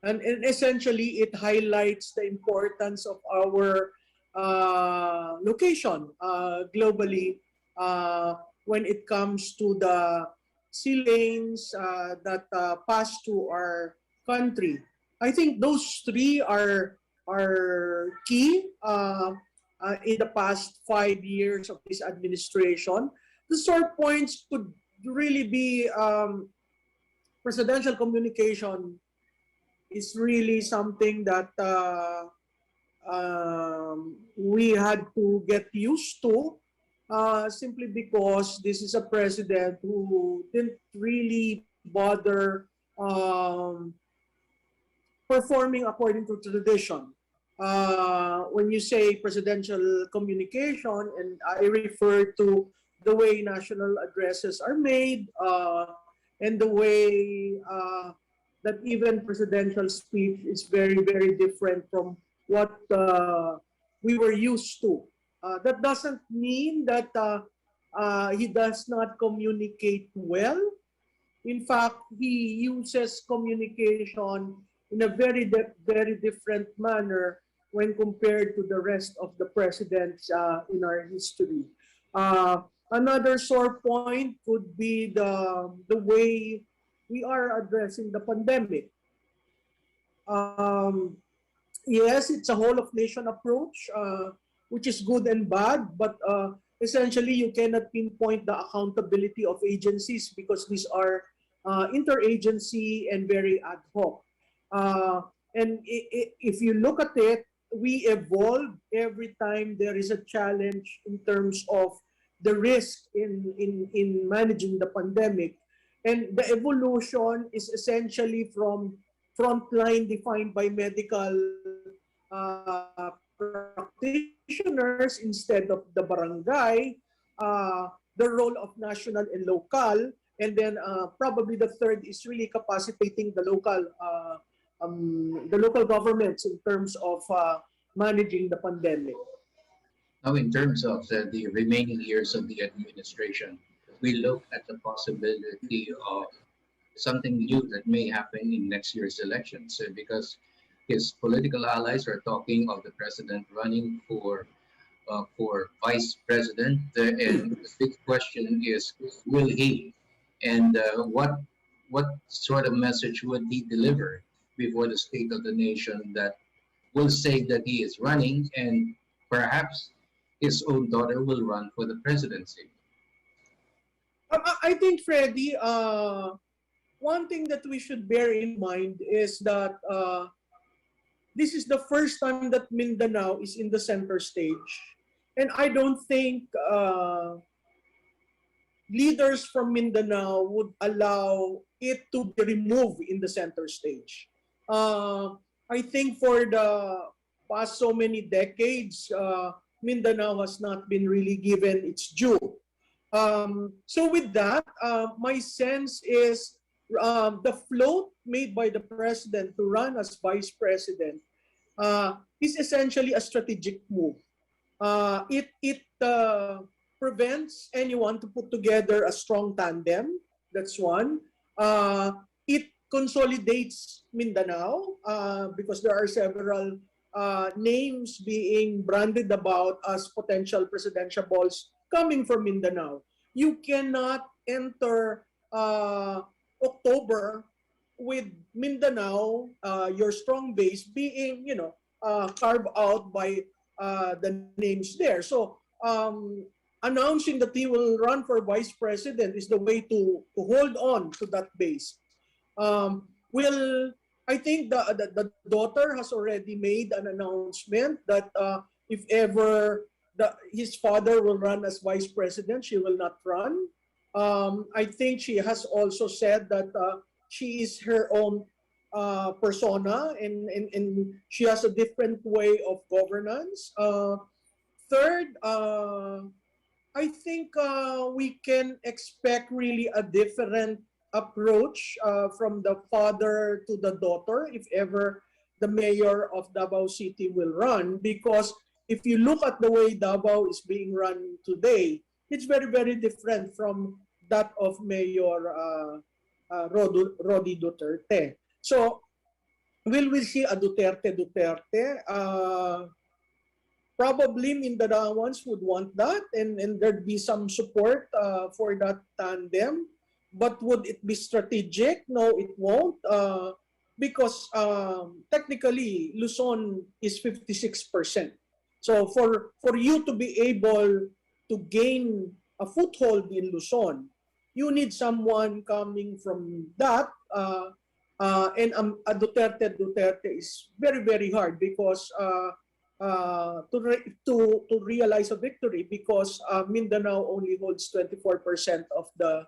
And essentially, it highlights the importance of our location globally when it comes to the sea lanes that pass through our country. I think those three are key in the past 5 years of this administration. The sore points could really be presidential communication is really something that we had to get used to, simply because this is a president who didn't really bother performing according to tradition. When you say presidential communication, and I refer to the way national addresses are made and the way that even presidential speech is very, very different from what we were used to. That doesn't mean that he does not communicate well. In fact, he uses communication in a very, very different manner when compared to the rest of the presidents in our history. Another sore point could be the way we are addressing the pandemic. Yes, it's a whole of nation approach, which is good and bad, but essentially you cannot pinpoint the accountability of agencies because these are interagency and very ad hoc. And if you look at it, we evolve every time there is a challenge in terms of the risk in managing the pandemic. And the evolution is essentially from frontline defined by medical practitioners instead of the barangay, the role of national and local, and then probably the third is really capacitating the local the local governments in terms of managing the pandemic. Now, in terms of the remaining years of the administration, we look at the possibility of something new that may happen in next year's elections because his political allies are talking of the president running for vice president, and the big question is, will he? And what sort of message would he deliver before the state of the nation that will say that he is running, and perhaps his own daughter will run for the presidency? I think, Freddie, one thing that we should bear in mind is that this is the first time that Mindanao is in the center stage. And I don't think leaders from Mindanao would allow it to be removed in the center stage. I think for the past so many decades, Mindanao has not been really given its due. So with that, my sense is the float made by the president to run as vice president is essentially a strategic move. It prevents anyone to put together a strong tandem. That's one. It consolidates Mindanao because there are several names being branded about as potential presidential balls coming from Mindanao. You cannot enter October with Mindanao, your strong base being, carved out by the names there. So announcing that he will run for vice president is the way to hold on to that base. I think the daughter has already made an announcement that if ever his father will run as vice president, she will not run. I think she has also said that she is her own persona and she has a different way of governance. Third, I think we can expect really a different approach from the father to the daughter if ever the mayor of Davao City will run, because if you look at the way Davao is being run today, it's very, very different from that of Mayor Rodi Duterte. So, will we see a Duterte? Probably Mindanaoans would want that, and there'd be some support for that tandem. But would it be strategic? No, it won't. Because technically, Luzon is 56%. So for you to be able to gain a foothold in Luzon, you need someone coming from that. And a Duterte is very, very hard because to realize a victory, because Mindanao only holds 24% of the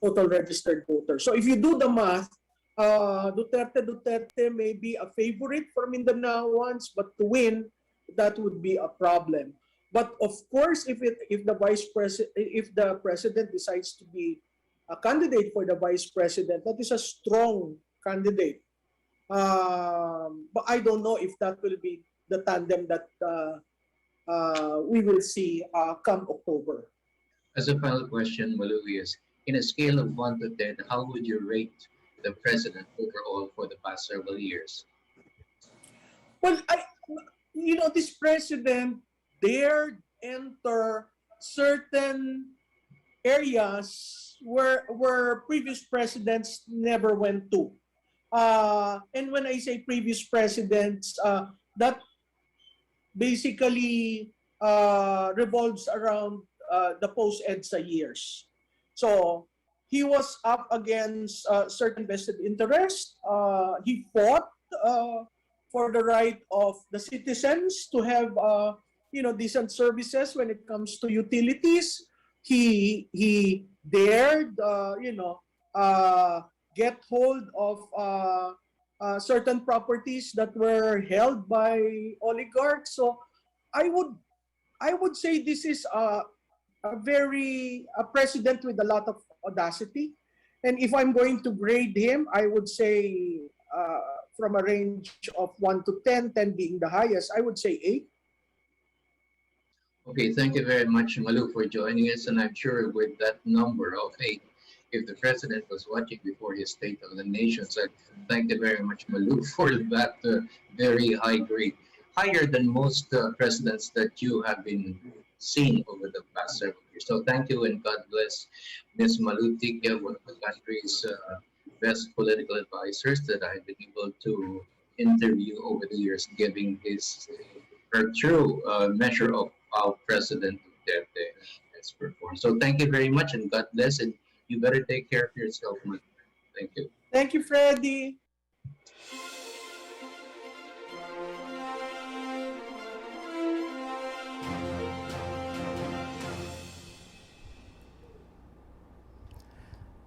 total registered voters. So if you do the math, Duterte may be a favorite for Mindanaoans, but to win, that would be a problem. But of course, if the president decides to be a candidate for the vice president, that is a strong candidate. But I don't know if that will be the tandem that we will see come October. As a final question, Malu, is in a scale of 1 to 10, how would you rate the president overall for the past several years? Well, this president dared enter certain areas where previous presidents never went to. And when I say previous presidents, that basically revolves around the post-EDSA years. So he was up against certain vested interests. He fought for the right of the citizens to have decent services when it comes to utilities. He dared get hold of certain properties that were held by oligarchs. So I would say this is a president with a lot of audacity. And if I'm going to grade him, I would say from a range of 1 to 10, 10 being the highest, I would say 8. Okay, thank you very much, Malu, for joining us. And I'm sure with that number of 8, if the president was watching before his State of the Nation, so thank you very much, Malu, for that very high grade, higher than most presidents that you have been seeing over the past several years. So thank you and God bless Ms. Malu Tigya, one of the country's best political advisors that I've been able to interview over the years, giving his her true measure of how President Duterte has performed. So thank you very much and God bless, and you better take care of yourself, man. Thank you. Thank you, Freddie.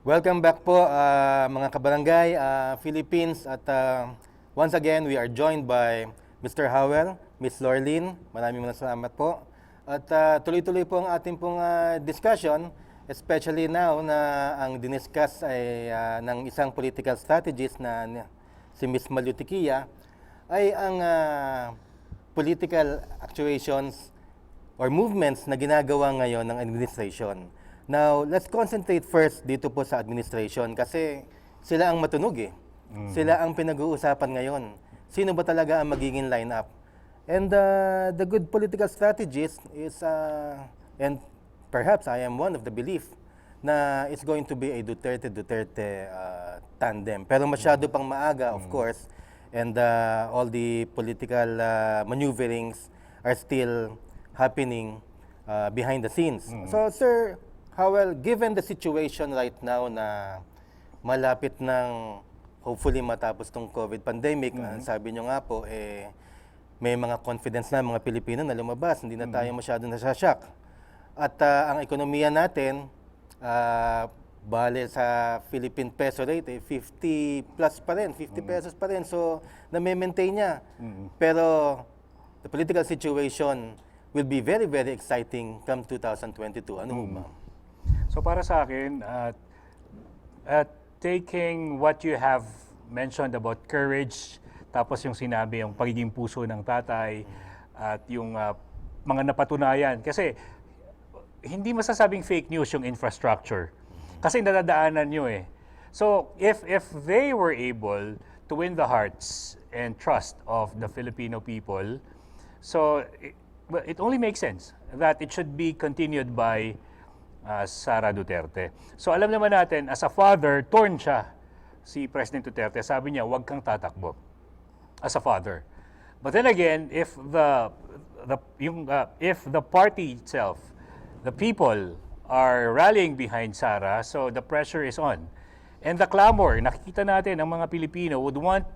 Welcome back po mga kabarangay, Philippines, at once again we are joined by Mr. Howell, Ms. Lorlene. Maraming salamat po. At tuloy-tuloy po ang ating pong discussion, especially now na ang diniscuss ay ng isang political strategist na si Ms. Malu Tigya ay ang political actuations or movements na ginagawa ngayon ng administration. Now, let's concentrate first dito po sa administration kasi sila ang matunog eh. Sila ang pinag-uusapan ngayon. Sino ba talaga ang magiging lineup? And the good political strategist is, and perhaps I am one of the belief, na it's going to be a Duterte tandem. Pero masyado pang maaga, of course, and all the political maneuverings are still happening behind the scenes. So, Sir Howell, given the situation right now na malapit ng hopefully matapos tong COVID pandemic, sabi nyo nga po, may mga confidence na mga Pilipino na lumabas, hindi na tayo masyado nasashock. At ang ekonomiya natin, bale sa Philippine peso rate, 50 plus pa rin, 50 pesos pa rin. So, na-maintain niya. Pero the political situation will be very, very exciting come 2022. Ano ba? So para sa akin, taking what you have mentioned about courage, tapos yung sinabi yung pagiging puso ng tatay, at yung mga napatunayan. Kasi hindi masasabing fake news yung infrastructure. Kasi nadadaanan nyo eh. So if they were able to win the hearts and trust of the Filipino people, so it only makes sense that it should be continued by Sara Duterte. So alam naman natin, as a father, torn siya si President Duterte. Sabi niya, huwag kang tatakbo. As a father. But then again, if the party itself, the people are rallying behind Sara, so the pressure is on. And the clamor, nakikita natin, ang mga Pilipino would want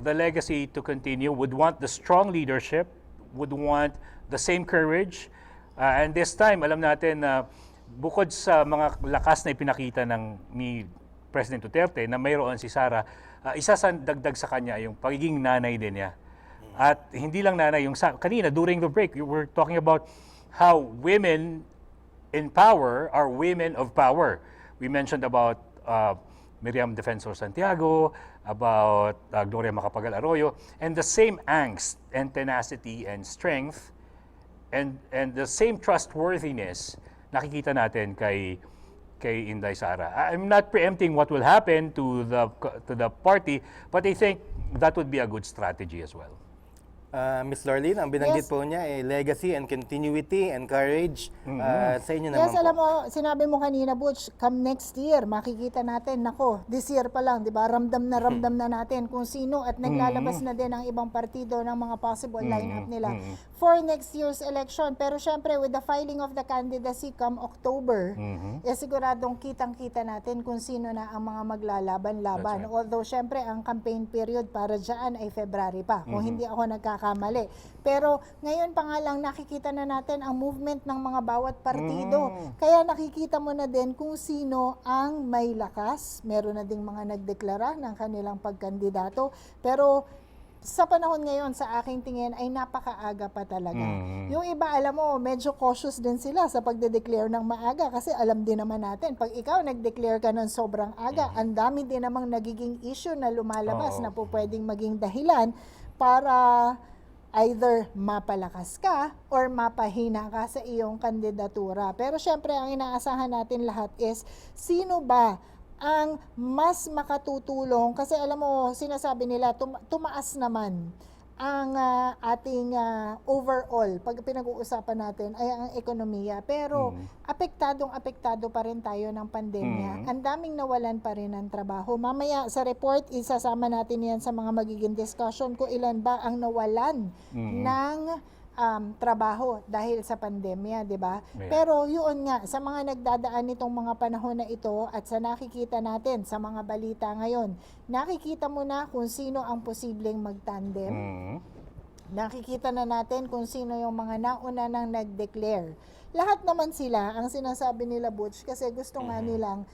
the legacy to continue, would want the strong leadership, would want the same courage. And this time, alam natin na bukod sa mga lakas na ipinakita ni President Duterte na mayroon si Sara, isa sa dagdag sa kanya yung pagiging nanay din niya. At hindi lang nanay, yung kanina during the break, we were talking about how women in power are women of power. We mentioned about Miriam Defensor Santiago, about Gloria Macapagal Arroyo, and the same angst and tenacity and strength and the same trustworthiness nakikita natin kay Inday Sara. I'm not preempting what will happen to the party, but I think that would be a good strategy as well. Ms. Lorlene, ang binanggit po niya legacy and continuity and courage. Sa inyo naman Yes, alam mo, sinabi mo kanina, Butch, come next year, makikita natin, nako, this year pa lang, di ba, ramdam na natin kung sino at naglalabas na din ang ibang partido ng mga possible lineup nila for next year's election. Pero syempre, with the filing of the candidacy come October, siguradong kitang-kita natin kung sino na ang mga maglalaban-laban. Right. Although syempre, ang campaign period para dyan ay February pa, kung hindi ako nagkakamali. Pero ngayon pa nga lang nakikita na natin ang movement ng mga bawat partido. Kaya nakikita mo na din kung sino ang may lakas. Meron na ding mga nagdeklara ng kanilang pagkandidato. Pero sa panahon ngayon, sa aking tingin, ay napakaaga pa talaga. Yung iba, alam mo, medyo cautious din sila sa pagde-declare ng maaga kasi alam din naman natin, pag ikaw nag-declare ka ng sobrang aga, ang dami din namang nagiging issue na lumalabas na po pwedeng maging dahilan para either mapalakas ka or mapahina ka sa iyong kandidatura. Pero syempre, ang inaasahan natin lahat is, sino ba ang mas makatutulong? Kasi alam mo, sinasabi nila, tumaas naman ang ating overall, pag pinag-uusapan natin, ay ang ekonomiya. Pero apektado pa rin tayo ng pandemya. Ang daming nawalan pa rin ng trabaho. Mamaya sa report, isasama natin yan sa mga magiging discussion kung ilan ba ang nawalan ng trabaho dahil sa pandemya, di ba? Pero yun nga, sa mga nagdadaan nitong mga panahon na ito at sa nakikita natin sa mga balita ngayon, nakikita mo na kung sino ang posibleng magtandem. Nakikita na natin kung sino yung mga nauna nang nag-declare. Lahat naman sila, ang sinasabi nila, Butch, kasi gusto nga nilang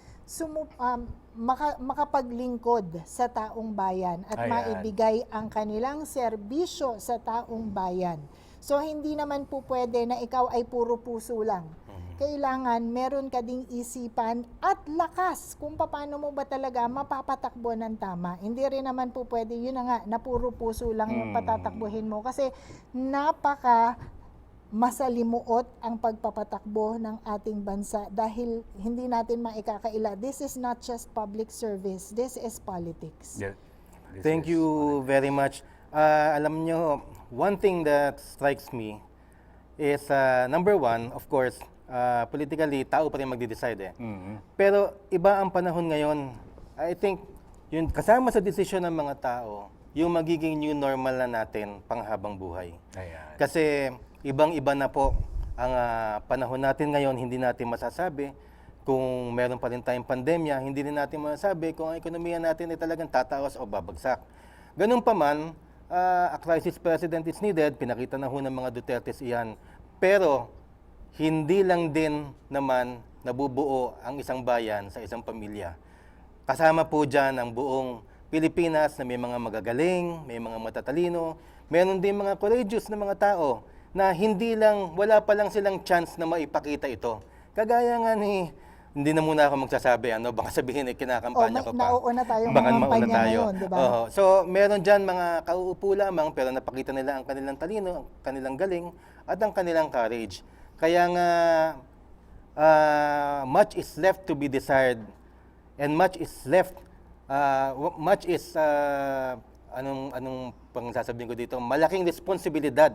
makapaglingkod sa taong bayan at maibigay ang kanilang serbisyo sa taong bayan. So, hindi naman po pwede na ikaw ay puro puso lang. Kailangan meron ka ding isipan at lakas kung paano mo ba talaga mapapatakbo ng tama. Hindi rin naman po pwede, yun na nga, na puro puso lang yung patatakbuhin mo. Kasi napaka masalimuot ang pagpapatakbo ng ating bansa dahil hindi natin maikakaila. This is not just public service. This is politics. Yeah. Thank you very much. Alam nyo, one thing that strikes me is, number one, of course, politically, tao pa rin magde-decide Pero iba ang panahon ngayon. I think, yung kasama sa desisyon ng mga tao, yung magiging new normal na natin panghabang buhay. Kasi ibang-iba na po ang panahon natin ngayon, hindi natin masasabi kung meron pa rin tayong pandemya, hindi rin natin masasabi kung ang ekonomiya natin ay talagang tataas o babagsak. Ganun pa man, a crisis president is needed, pinakita na ho ng mga Dutertes iyan. Pero, hindi lang din naman nabubuo ang isang bayan sa isang pamilya. Kasama po dyan ang buong Pilipinas na may mga magagaling, may mga matatalino, meron din mga courageous na mga tao na wala pa lang silang chance na maipakita ito. Kagaya nga ni, hindi na muna ako magsasabi, baka sabihin kinakampanya ko pa. Nauuna tayong Baka mga mauna kampanya tayo. ngayon, di ba? So, meron dyan mga kauupo lamang, pero napakita nila ang kanilang talino, ang kanilang galing, at ang kanilang courage. Kaya nga, much is left to be desired, and much is anong pang sasabihin ko dito, malaking responsibilidad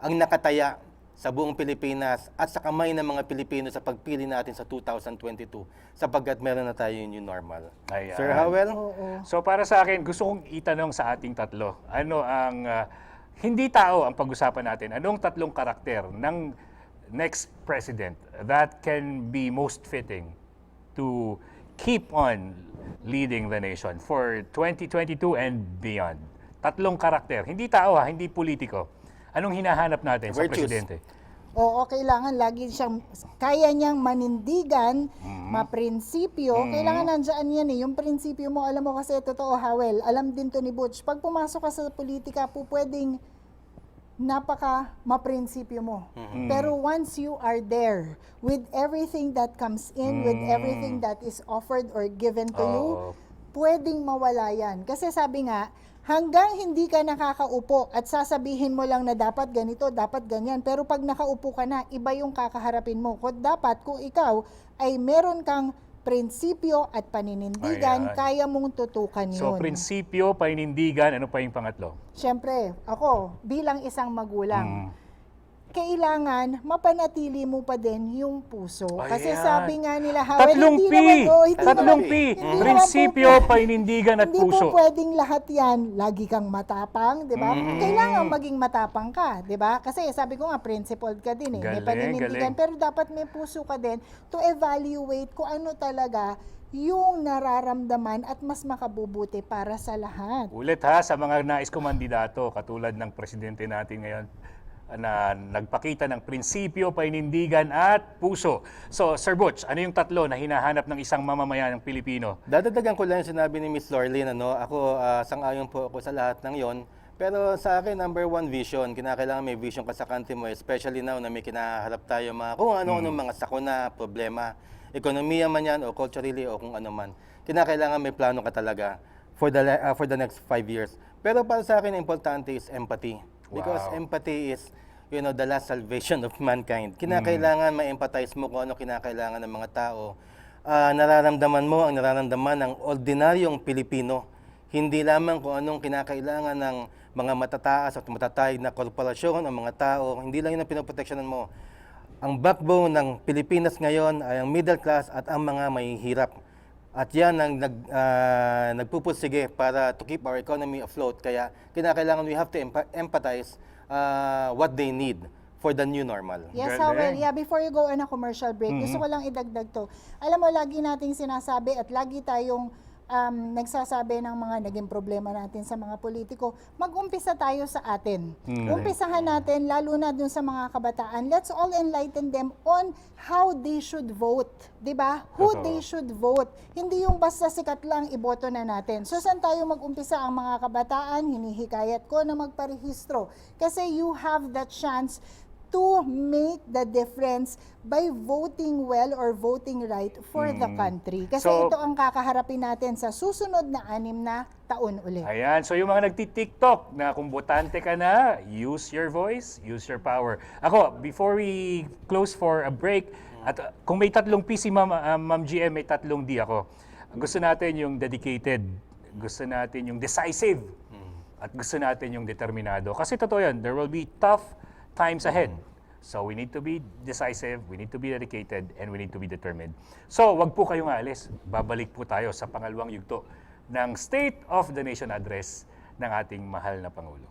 ang nakataya sa buong Pilipinas at sa kamay ng mga Pilipino sa pagpili natin sa 2022 sapagkat meron na tayo yung new normal. Sir Howell? So para sa akin, gusto kong itanong sa ating tatlo, ano ang, hindi tao ang pag-usapan natin, anong tatlong karakter ng next president that can be most fitting to keep on leading the nation for 2022 and beyond? Tatlong karakter, hindi tao hindi politiko. Anong hinahanap natin sa presidente? Oo, kailangan lagi siyang, kaya niyang manindigan, maprinsipyo. Kailangan nandiyan yan yung prinsipyo mo. Alam mo kasi, totoo, Howell, alam din to ni Butch. Pag pumasok ka sa politika, pwedeng maprinsipyo mo. Pero once you are there, with everything that comes in, with everything that is offered or given to you, pwedeng mawala yan. Kasi sabi nga, hanggang hindi ka nakakaupo at sasabihin mo lang na dapat ganito, dapat ganyan. Pero pag nakaupo ka na, iba yung kakaharapin mo. Kung ikaw ay meron kang prinsipyo at paninindigan, kaya mong tutukan yun. So, prinsipyo, paninindigan, ano pa yung pangatlo? Siyempre, ako, bilang isang magulang, kailangan mapanatili mo pa din yung puso. Kasi sabi nga nila, Howell, Tatlong P. Prinsipyo, paninindigan at puso. Hindi po pwedeng lahat yan. Lagi kang matapang, di ba? Kailangan maging matapang ka, di ba? Kasi sabi ko nga, principled ka din may paninindigan. Pero dapat may puso ka din to evaluate kung ano talaga yung nararamdaman at mas makabubuti para sa lahat. Ulit sa mga nais kumandidato, katulad ng presidente natin ngayon, na nagpakita ng prinsipyo, paninindigan at puso. So, Sir Butch, ano yung tatlo na hinahanap ng isang mamamayan ng Pilipino? Dadagdagan ko lang yung sinabi ni Miss Lorlyn. Ako, sang-ayon po ako sa lahat ng yon. Pero sa akin, number one, vision. Kinakailangan may vision ka sa country mo, especially now na may kinaharap tayo mga kung ano-ano mga sakuna, problema, ekonomiya man yan o culturally o kung ano man. Kinakailangan may plano ka talaga for the next 5 years. Pero para sa akin, importante is empathy. Because Wow. empathy is, the last salvation of mankind. Kinakailangan ma-empathize mo kung ano kinakailangan ng mga tao. Nararamdaman mo ang nararamdaman ng ordinaryong Pilipino. Hindi lamang kung anong kinakailangan ng mga matataas at matatayag na korporasyon o mga tao. Hindi lang yun ang pinoproteksyonan mo. Ang backbone ng Pilipinas ngayon ay ang middle class at ang mga mahihirap. At yan ang nagpupursige para to keep our economy afloat. Kaya kinakailangan we have to empathize what they need for the new normal. Yes, Galing. Howell. Yeah, before you go on a commercial break, gusto ko lang idagdag to. Alam mo, lagi nating sinasabi at lagi tayong nagsasabi ng mga naging problema natin sa mga politiko, mag-umpisa tayo sa atin. Umpisahan natin, lalo na dun sa mga kabataan. Let's all enlighten them on how they should vote. Diba? Who Totoo. they should vote. Hindi yung basta sikat lang, iboto na natin. So, saan tayo mag-umpisa ang mga kabataan? Hinihikayat ko na magparehistro. Kasi you have the chance to make the difference by voting well or voting right for the country. Kasi So, ito ang kakaharapin natin sa susunod na 6 na taon ulit. Ayan, so yung mga nagti-TikTok na kung botante ka na, use your voice, use your power. Ako, before we close for a break, at kung may 3 P si Ma'am GM, may 3 D ako. Gusto natin yung dedicated, gusto natin yung decisive, at gusto natin yung determinado. Kasi totoo yan, there will be tough times ahead. So we need to be decisive, we need to be dedicated, and we need to be determined. So wag po kayong aalis. Babalik po tayo sa pangalawang yugto ng State of the Nation Address ng ating mahal na Pangulo.